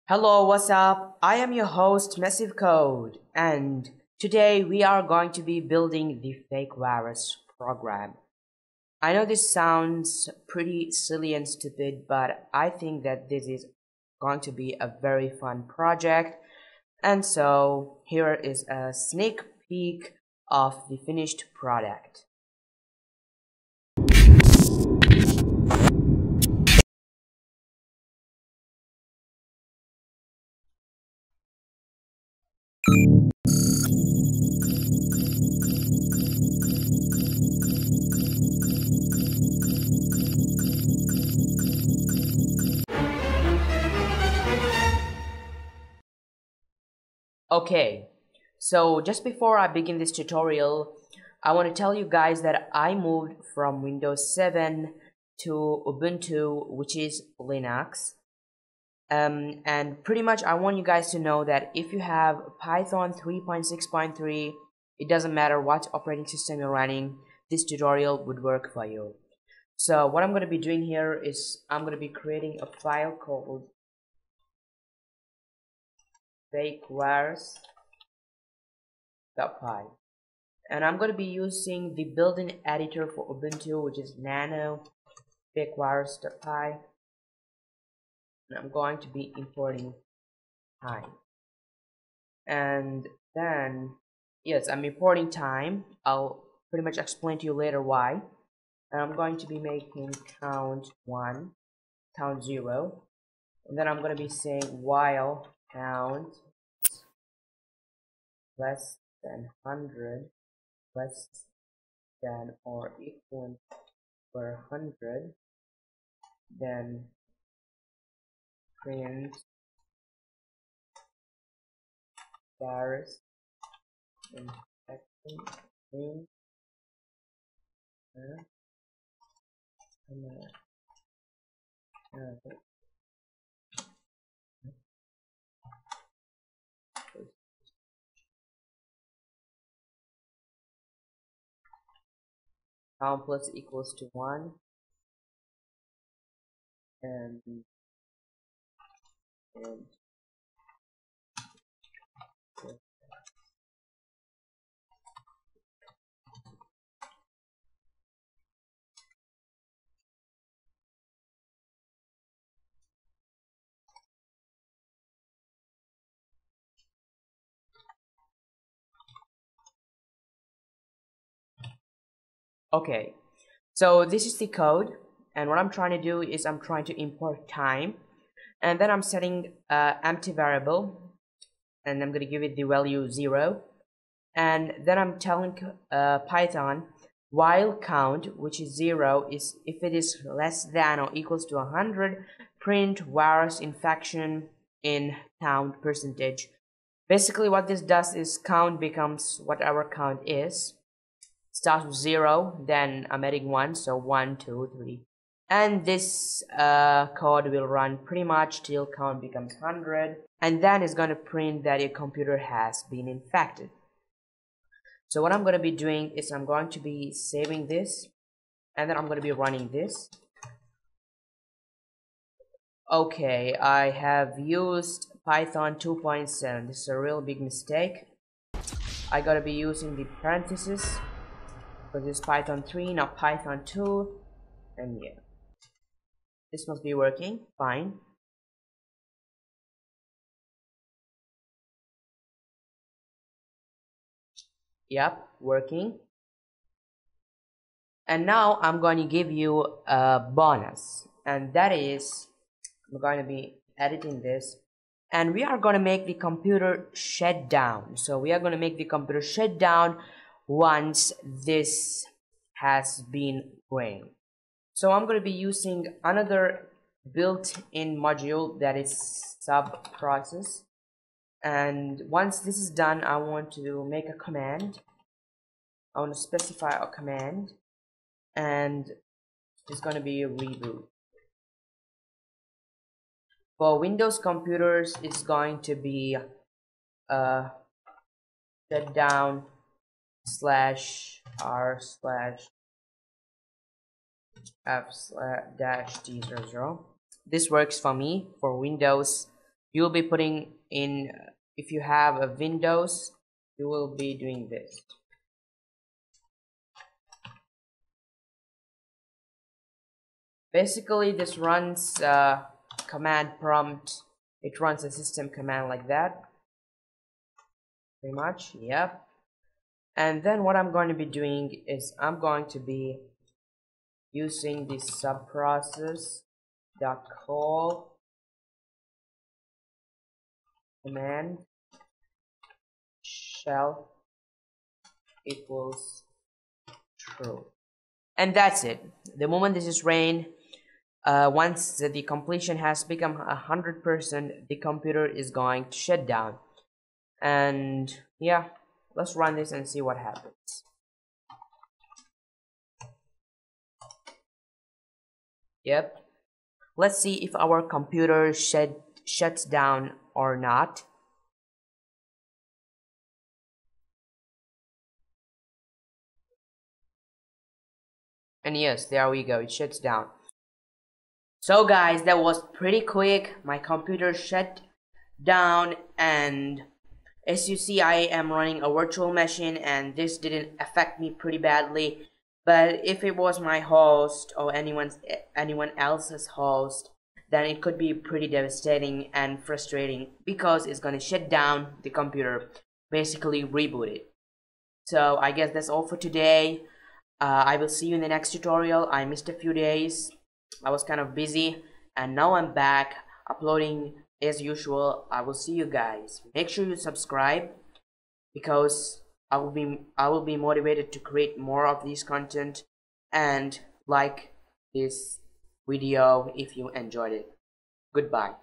Hello, what's up? I am your host, Massive Code, and today we are going to be building the fake virus program. I know this sounds pretty silly and stupid, but I think that this is going to be a very fun project. And so here is a sneak peek of the finished product. Okay, so just before I begin this tutorial, I want to tell you guys that I moved from Windows 7 to Ubuntu, which is Linux. And pretty much I want you guys to know that if you have Python 3.6.3, it doesn't matter what operating system you're running, this tutorial would work for you. So what I'm going to be doing here is I'm going to be creating a file called fakevirus.py, and I'm going to be using the built-in editor for Ubuntu, which is nano fakevirus.py, and I'm going to be importing time. And then yes, I'm importing time. I'll pretty much explain to you later why. And I'm going to be making count 1, count 0, and then I'm going to be saying while count less than 100, less than or equal per 100, then print virus infection in count plus equals to 1, and okay, so this is the code, and what I'm trying to do is I'm trying to import time, and then I'm setting empty variable, and I'm going to give it the value 0, and then I'm telling Python while count, which is 0, is if it is less than or equals to 100, print virus infection in count percentage. Basically what this does is count becomes whatever count is, starts with 0, then I'm adding 1, so 1, 2, 3, and this code will run pretty much till count becomes 100, and then it's going to print that your computer has been infected. So what I'm going to be doing is I'm going to be saving this, and then I'm going to be running this. Okay, I have used Python 2.7. This is a real big mistake. I gotta be using the parentheses, because this is Python 3, not Python 2, and yeah, this must be working fine. Yep, working. And now I'm going to give you a bonus, and that is I'm going to be editing this, and we are going to make the computer shut down. So we are going to make the computer shut down once this has been going. So I'm going to be using another built-in module, that is sub process, and once this is done I want to make a command. I want to specify a command, and it's going to be a reboot. For Windows computers it's going to be shutdown /r/f/-d00. This works for me. For Windows you'll be putting in, if you have a Windows, you will be doing this. Basically this runs command prompt. It runs a system command like that, pretty much. Yep. And then what I'm going to be doing is I'm going to be using the subprocess.call command shell equals true, and that's it. The moment this is ran, once the completion has become 100%, the computer is going to shut down. And yeah, let's run this and see what happens. Yep, let's see if our computer shuts down or not. And yes, there we go, it shuts down. So guys, that was pretty quick. My computer shut down, and as you see, I am running a virtual machine, and this didn't affect me pretty badly. But if it was my host or anyone else's host, then it could be pretty devastating and frustrating, because it's gonna shut down the computer, basically reboot it. So I guess that's all for today. I will see you in the next tutorial. I missed a few days. I was kind of busy, and now I'm back uploading as usual. I will see you guys. Make sure you subscribe, because I will be motivated to create more of these content, and like this video if you enjoyed it. Goodbye.